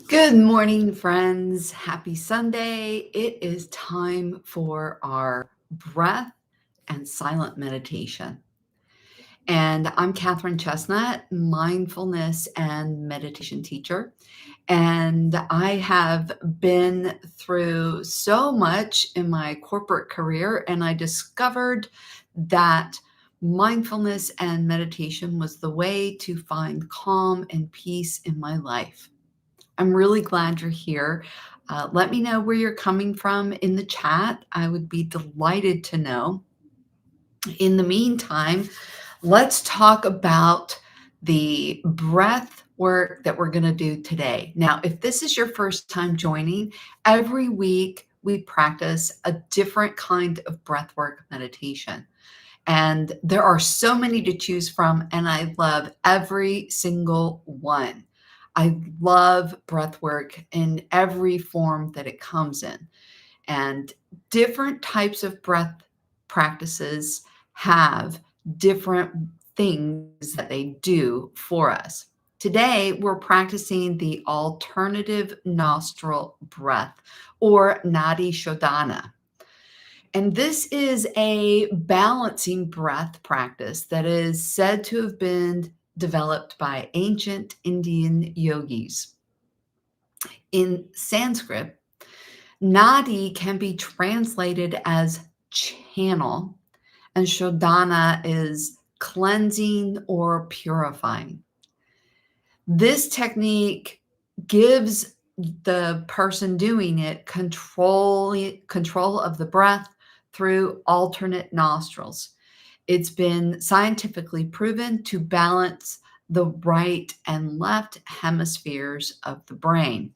Good morning, friends. Happy Sunday. It is time for our breath and silent meditation. And I'm Catherine Chestnut, mindfulness and meditation teacher. And I have been through so much in my corporate career, and I discovered that mindfulness and meditation was the way to find calm and peace in my life. I'm really glad you're here. Let me know where you're coming from in the chat. I would be delighted to know. In the meantime, let's talk about the breath work that we're going to do today. Now, if this is your first time joining, every week we practice a different kind of breath work meditation. And there are so many to choose from, and I love every single one. I love breath work in every form that it comes in. And different types of breath practices have different things that they do for us. Today, we're practicing the alternative nostril breath, or Nadi Shodhana. And this is a balancing breath practice that is said to have been developed by ancient Indian yogis. In Sanskrit, Nadi can be translated as channel, and Shodhana is cleansing or purifying. This technique gives the person doing it control of the breath through alternate nostrils. It's been scientifically proven to balance the right and left hemispheres of the brain.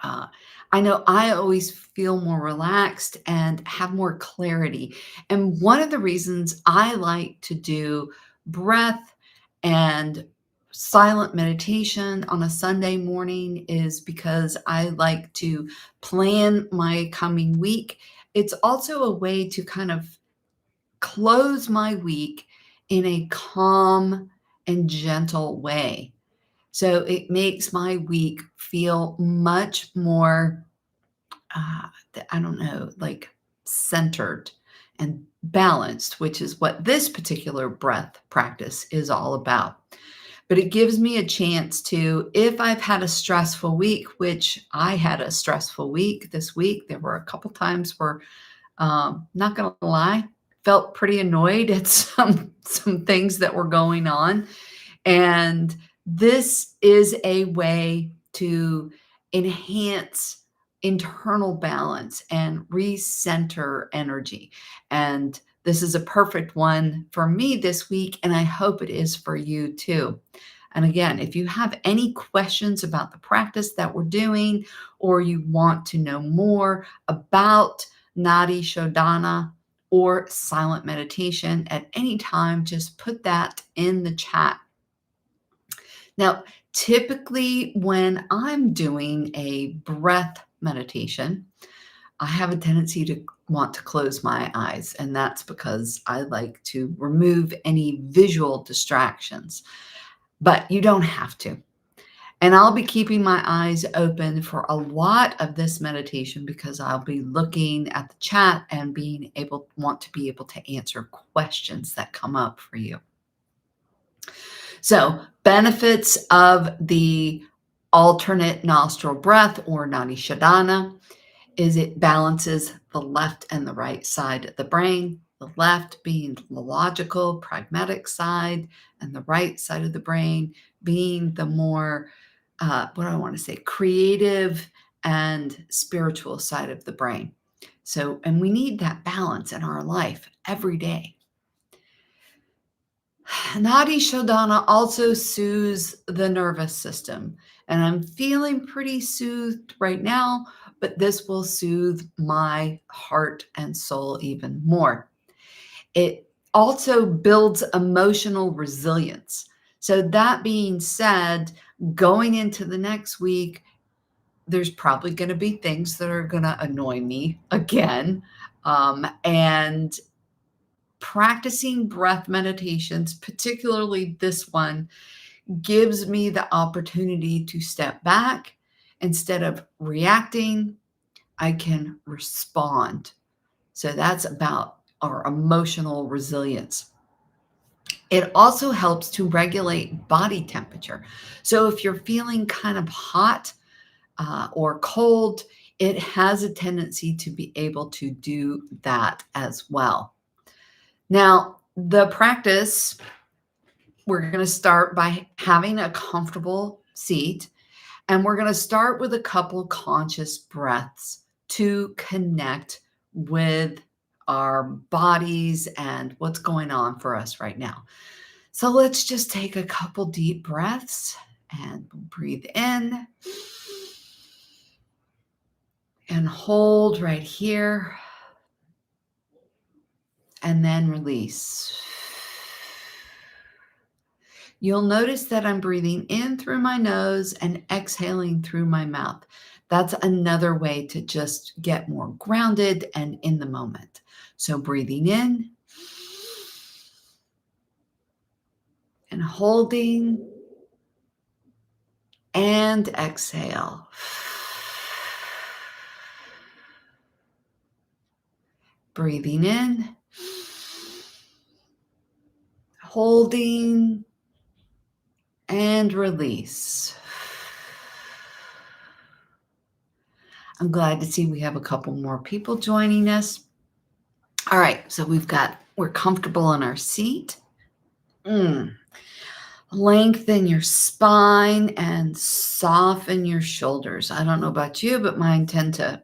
Uh, I know I always feel more relaxed and have more clarity. And one of the reasons I like to do breath and silent meditation on a Sunday morning is because I like to plan my coming week. It's also a way to kind of close my week in a calm and gentle way. So it makes my week feel much more, I don't know, like centered and balanced, which is what this particular breath practice is all about. But it gives me a chance to, if I've had a stressful week, which I had a stressful week this week, there were a couple times where, not going to lie, felt pretty annoyed at some things that were going on. And this is a way to enhance internal balance and recenter energy. And this is a perfect one for me this week, and I hope it is for you too. And again, if you have any questions about the practice that we're doing, or you want to know more about Nadi Shodhana or silent meditation at any time, just put that in the chat. Now, typically when I'm doing a breath meditation, I have a tendency to want to close my eyes, and that's because I like to remove any visual distractions. But you don't have to. And I'll be keeping my eyes open for a lot of this meditation because I'll be looking at the chat and want to be able to answer questions that come up for you. So, benefits of the alternate nostril breath, or Nadi Shodhana, is it balances the left and the right side of the brain, the left being the logical, pragmatic side, and the right side of the brain being the more, creative and spiritual side of the brain. So, and we need that balance in our life every day. Nadi Shodhana also soothes the nervous system, and I'm feeling pretty soothed right now, but this will soothe my heart and soul even more. It also builds emotional resilience. So that being said, going into the next week, there's probably going to be things that are going to annoy me again. And practicing breath meditations, particularly this one, gives me the opportunity to step back. Instead of reacting, I can respond. So that's about our emotional resilience. It also helps to regulate body temperature. So if you're feeling kind of hot or cold, it has a tendency to be able to do that as well. Now, the practice, we're going to start by having a comfortable seat, and we're going to start with a couple conscious breaths to connect with our bodies and what's going on for us right now. So let's just take a couple deep breaths and breathe in and hold right here, and then release. You'll notice that I'm breathing in through my nose and exhaling through my mouth. That's another way to just get more grounded and in the moment. So breathing in and holding and exhale. Breathing in, holding, and release. I'm glad to see we have a couple more people joining us. All right, so we're comfortable in our seat. Lengthen your spine and soften your shoulders. I don't know about you, but mine tend to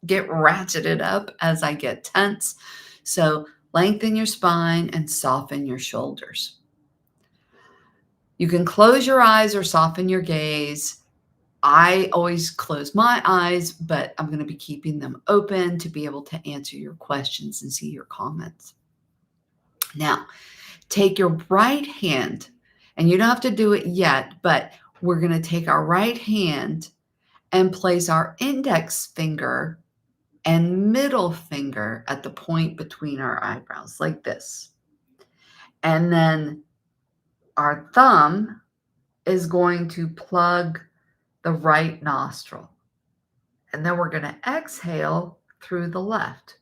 get ratcheted up as I get tense. So lengthen your spine and soften your shoulders. You can close your eyes or soften your gaze. I always close my eyes, but I'm going to be keeping them open to be able to answer your questions and see your comments. Now, take your right hand, and you don't have to do it yet, but we're going to take our right hand and place our index finger and middle finger at the point between our eyebrows, like this. And then our thumb is going to plug the right nostril. And then we're going to exhale through the left.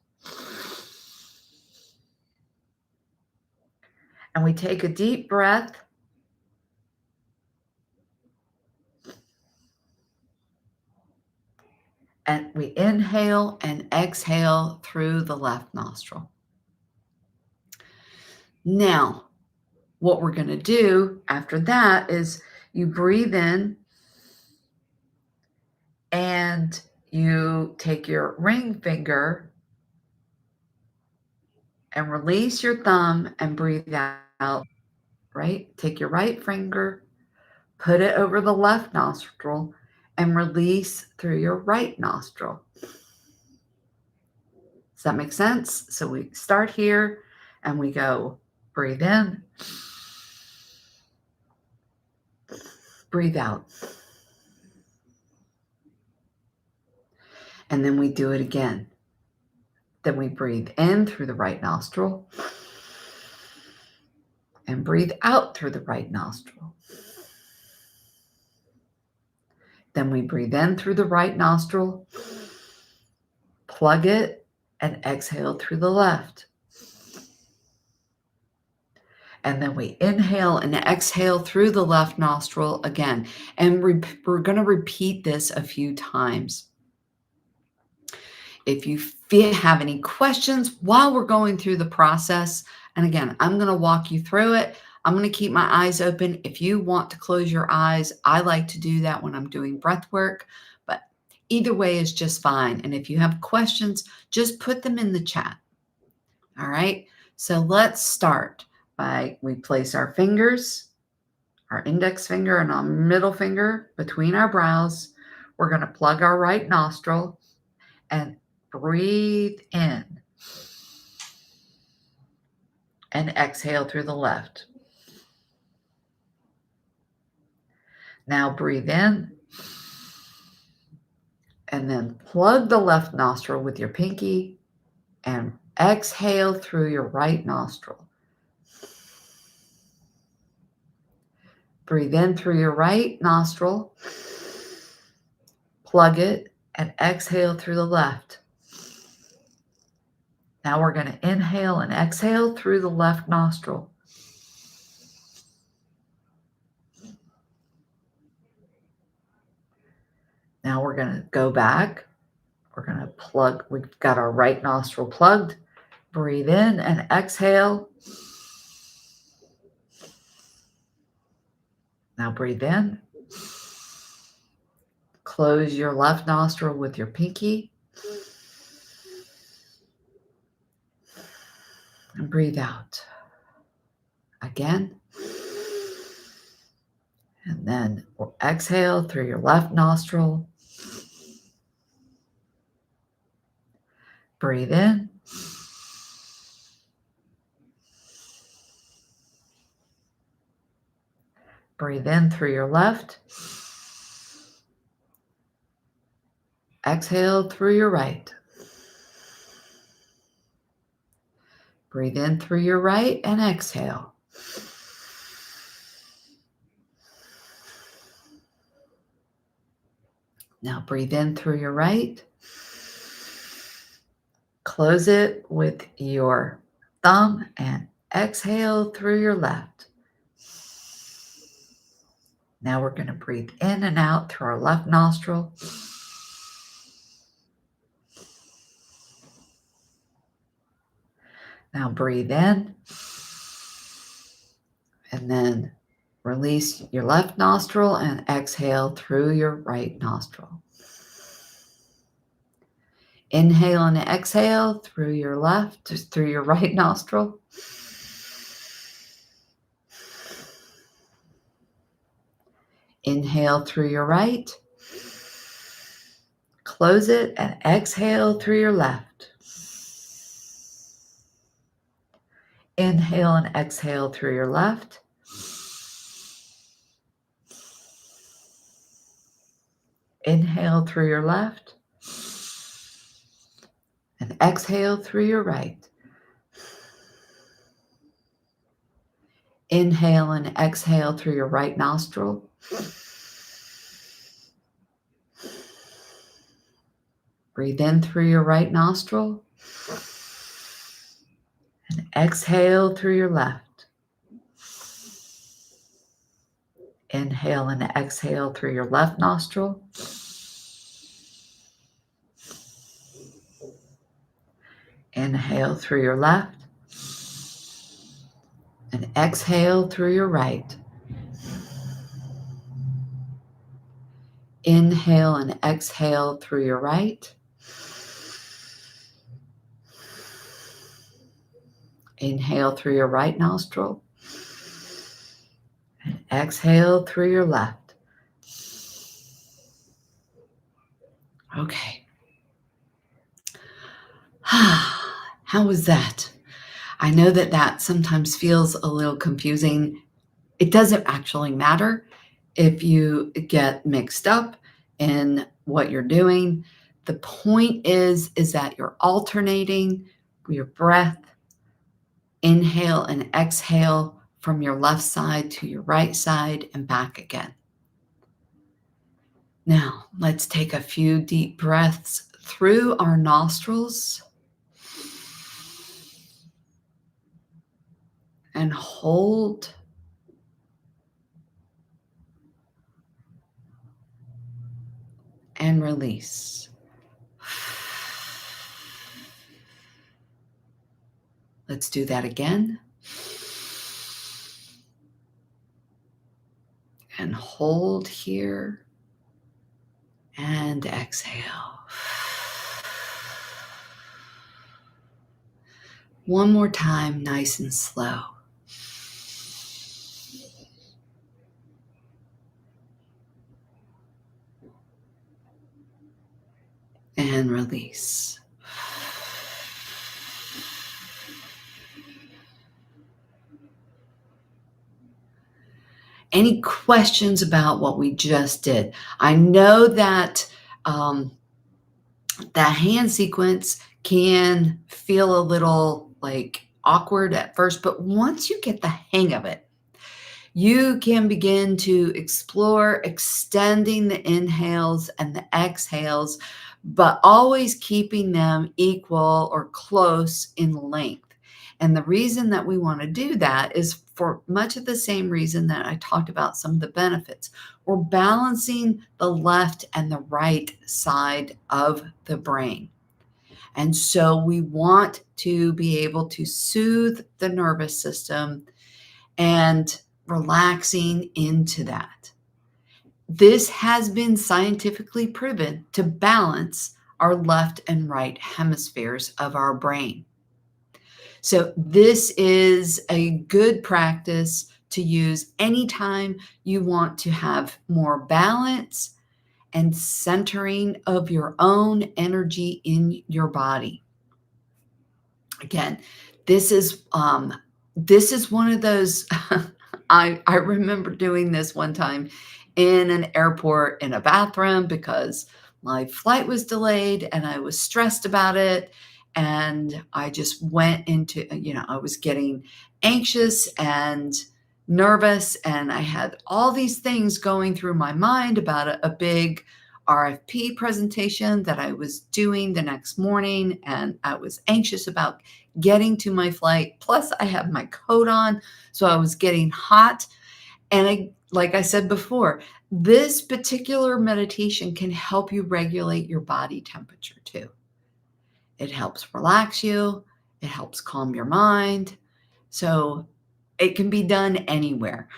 And we take a deep breath. And we inhale and exhale through the left nostril. Now, what we're going to do after that is you breathe in and you take your ring finger and release your thumb and breathe out, right? Take your right finger, put it over the left nostril, and release through your right nostril. Does that make sense? So we start here and we go breathe in, breathe out. And then we do it again. Then we breathe in through the right nostril and breathe out through the right nostril. Then we breathe in through the right nostril, plug it, and exhale through the left. And then we inhale and exhale through the left nostril again. And we're going to repeat this a few times. If you have any questions while we're going through the process, and again, I'm going to walk you through it. I'm going to keep my eyes open. If you want to close your eyes, I like to do that when I'm doing breath work, but either way is just fine. And if you have questions, just put them in the chat. All right. So let's start by we place our fingers, our index finger and our middle finger between our brows. We're going to plug our right nostril and breathe in and exhale through the left. Now breathe in and then plug the left nostril with your pinky and exhale through your right nostril. Breathe in through your right nostril, plug it, and exhale through the left. Now we're going to inhale and exhale through the left nostril. Now we're going to go back. We're going to plug. We've got our right nostril plugged. Breathe in and exhale. Now breathe in. Close your left nostril with your pinky. And breathe out. Again. And then exhale through your left nostril. Breathe in. Breathe in through your left. Exhale through your right. Breathe in through your right and exhale. Now breathe in through your right. Close it with your thumb and exhale through your left. Now we're going to breathe in and out through our left nostril. Now breathe in and then release your left nostril and exhale through your right nostril. Inhale and exhale through your left, through your right nostril. Inhale through your right. Close it and exhale through your left. Inhale and exhale through your left. Inhale through your left. And exhale through your right. Inhale and exhale through your right nostril. Breathe in through your right nostril. And exhale through your left. Inhale and exhale through your left nostril. Inhale through your left. And exhale through your right. Inhale and exhale through your right. Inhale through your right nostril. And exhale through your left. Okay. How was that? I know that sometimes feels a little confusing. It doesn't actually matter if you get mixed up in what you're doing. The point is that you're alternating your breath. Inhale and exhale from your left side to your right side and back again. Now, let's take a few deep breaths through our nostrils and hold. And release. Let's do that again. And hold here. And exhale. One more time, nice and slow. And release. Any questions about what we just did? I know that that hand sequence can feel a little like awkward at first, but once you get the hang of it, You can begin to explore extending the inhales and the exhales, but always keeping them equal or close in length. And the reason that we want to do that is for much of the same reason that I talked about some of the benefits. We're balancing the left and the right side of the brain. And so we want to be able to soothe the nervous system and relaxing into that. This has been scientifically proven to balance our left and right hemispheres of our brain. So this is a good practice to use anytime you want to have more balance and centering of your own energy in your body. Again, this is one of those. I remember doing this one time in an airport in a bathroom because my flight was delayed and I was stressed about it. And I just went into, I was getting anxious and nervous, and I had all these things going through my mind about a big RFP presentation that I was doing the next morning. And I was anxious about getting to my flight. Plus, I have my coat on, so I was getting hot. And like I said before, this particular meditation can help you regulate your body temperature too. It helps relax you, it helps calm your mind. So it can be done anywhere.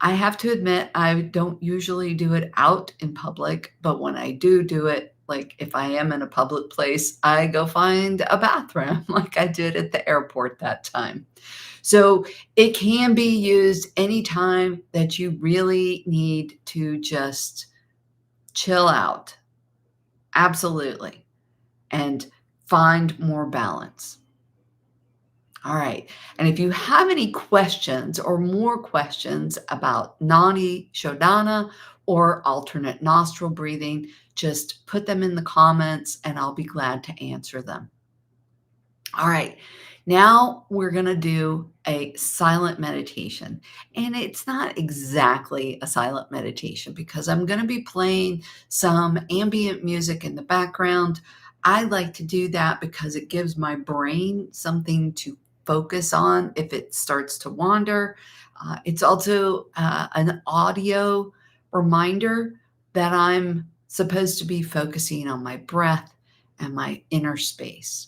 I have to admit, I don't usually do it out in public, but when I do it, like if I am in a public place, I go find a bathroom like I did at the airport that time. So it can be used anytime that you really need to just chill out. Absolutely. And find more balance. All right. And if you have any questions or more questions about Nadi Shodhana or alternate nostril breathing, just put them in the comments and I'll be glad to answer them. All right. Now we're going to do a silent meditation. And it's not exactly a silent meditation because I'm going to be playing some ambient music in the background. I like to do that because it gives my brain something to focus on if it starts to wander. It's also an audio reminder that I'm supposed to be focusing on my breath and my inner space.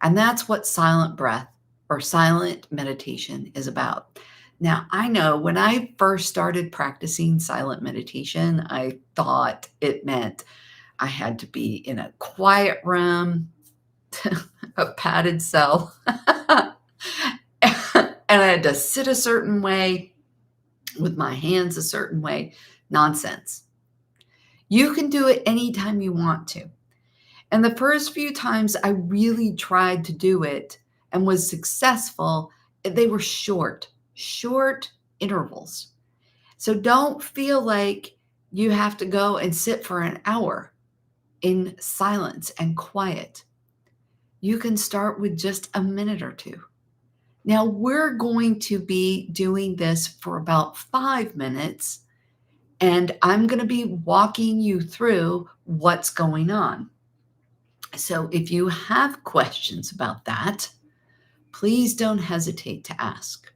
And that's what silent breath or silent meditation is about. Now, I know when I first started practicing silent meditation, I thought it meant I had to be in a quiet room, a padded cell, and I had to sit a certain way with my hands a certain way. Nonsense. You can do it anytime you want to. And the first few times I really tried to do it and was successful, they were short intervals. So don't feel like you have to go and sit for an hour in silence and quiet. You can start with just a minute or two. Now we're going to be doing this for about 5 minutes, and I'm going to be walking you through what's going on. So if you have questions about that, please don't hesitate to ask.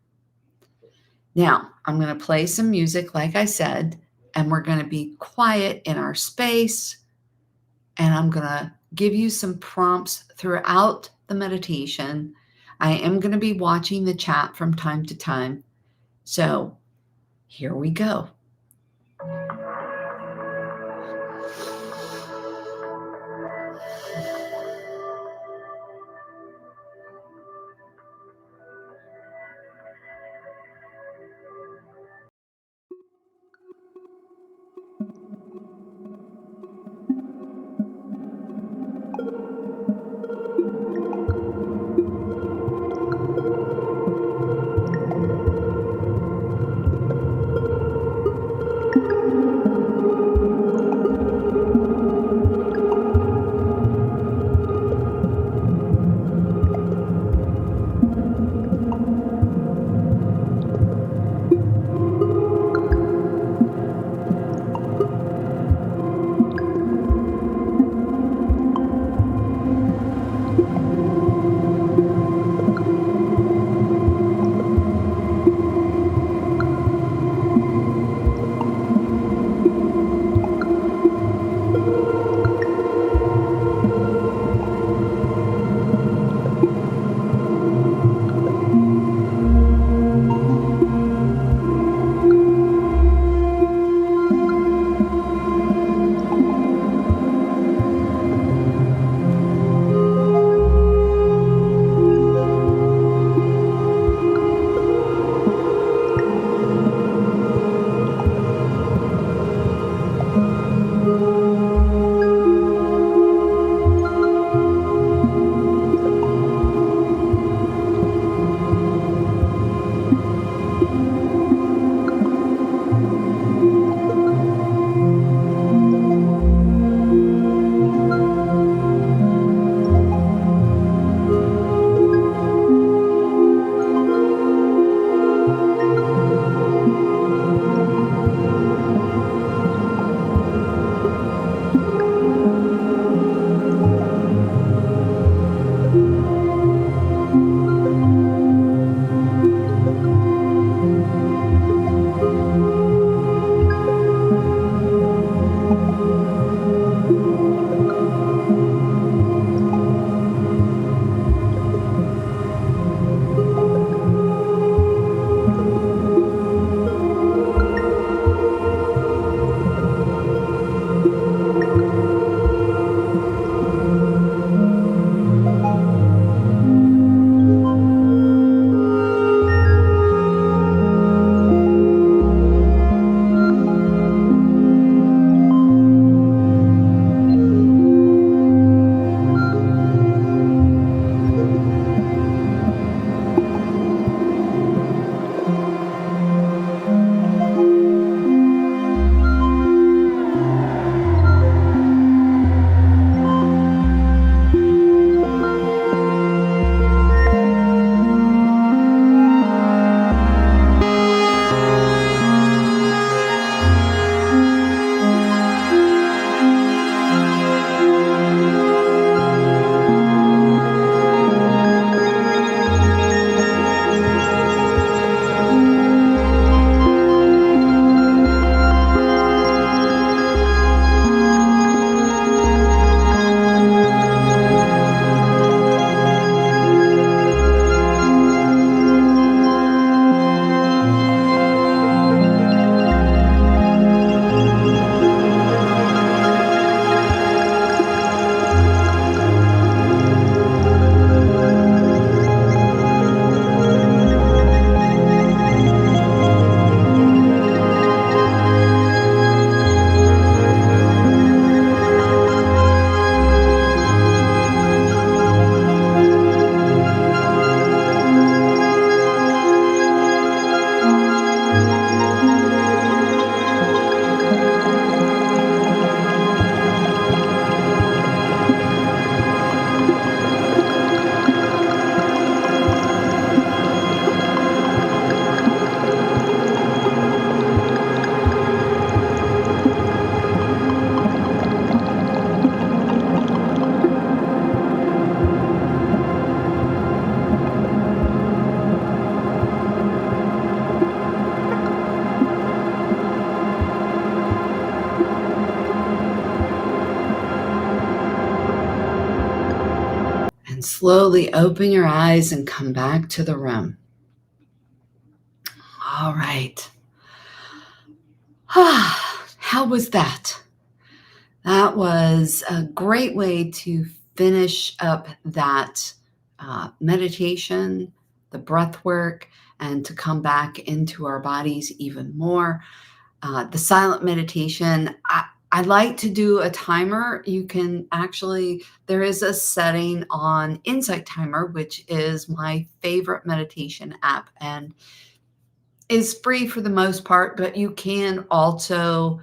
Now, I'm going to play some music, like I said, and we're going to be quiet in our space. And I'm going to give you some prompts throughout the meditation. I am going to be watching the chat from time to time. So here we go. slowly open your eyes and come back to the room. All right. How was that? That was a great way to finish up that meditation, the breath work, and to come back into our bodies even more. The silent meditation, I like to do a timer. You can actually, there is a setting on Insight Timer, which is my favorite meditation app and is free for the most part, but you can also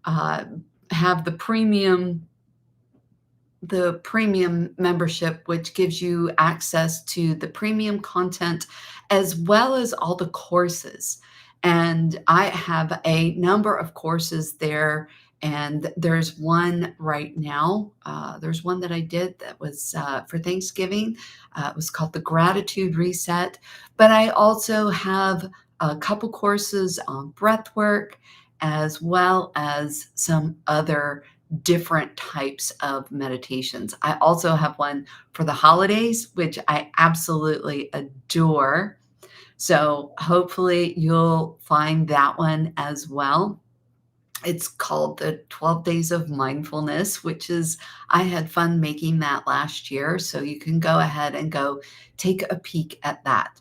uh, have the premium membership, which gives you access to the premium content as well as all the courses. And I have a number of courses there. And there's one right now. There's one that I did that was for Thanksgiving. It was called the Gratitude Reset. But I also have a couple courses on breath work as well as some other different types of meditations. I also have one for the holidays, which I absolutely adore. So hopefully you'll find that one as well. It's called the 12 Days of Mindfulness, which is, I had fun making that last year. So you can go ahead and go take a peek at that.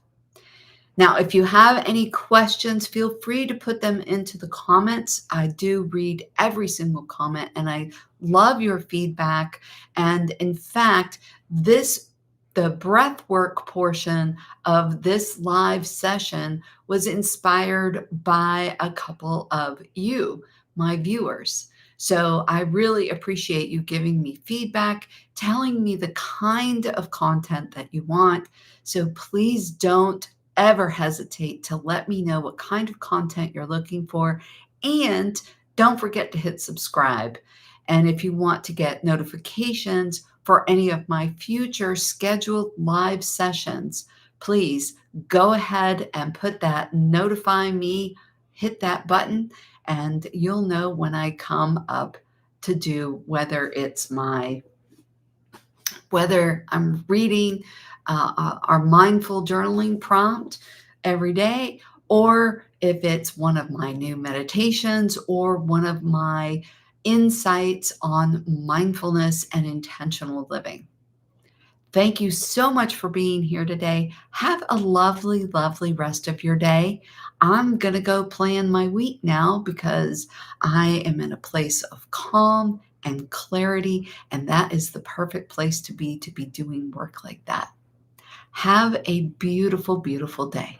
Now, if you have any questions, feel free to put them into the comments. I do read every single comment and I love your feedback. And in fact, the breath work portion of this live session was inspired by a couple of you, my viewers. So I really appreciate you giving me feedback, telling me the kind of content that you want. So please don't ever hesitate to let me know what kind of content you're looking for. And don't forget to hit subscribe. And if you want to get notifications for any of my future scheduled live sessions, please go ahead and put that notify me, hit that button, and you'll know when I come up to do, whether I'm reading our mindful journaling prompt every day, or if it's one of my new meditations or one of my insights on mindfulness and intentional living. Thank you so much for being here today. Have a lovely, lovely rest of your day. I'm going to go plan my week now because I am in a place of calm and clarity, and that is the perfect place to be doing work like that. Have a beautiful, beautiful day.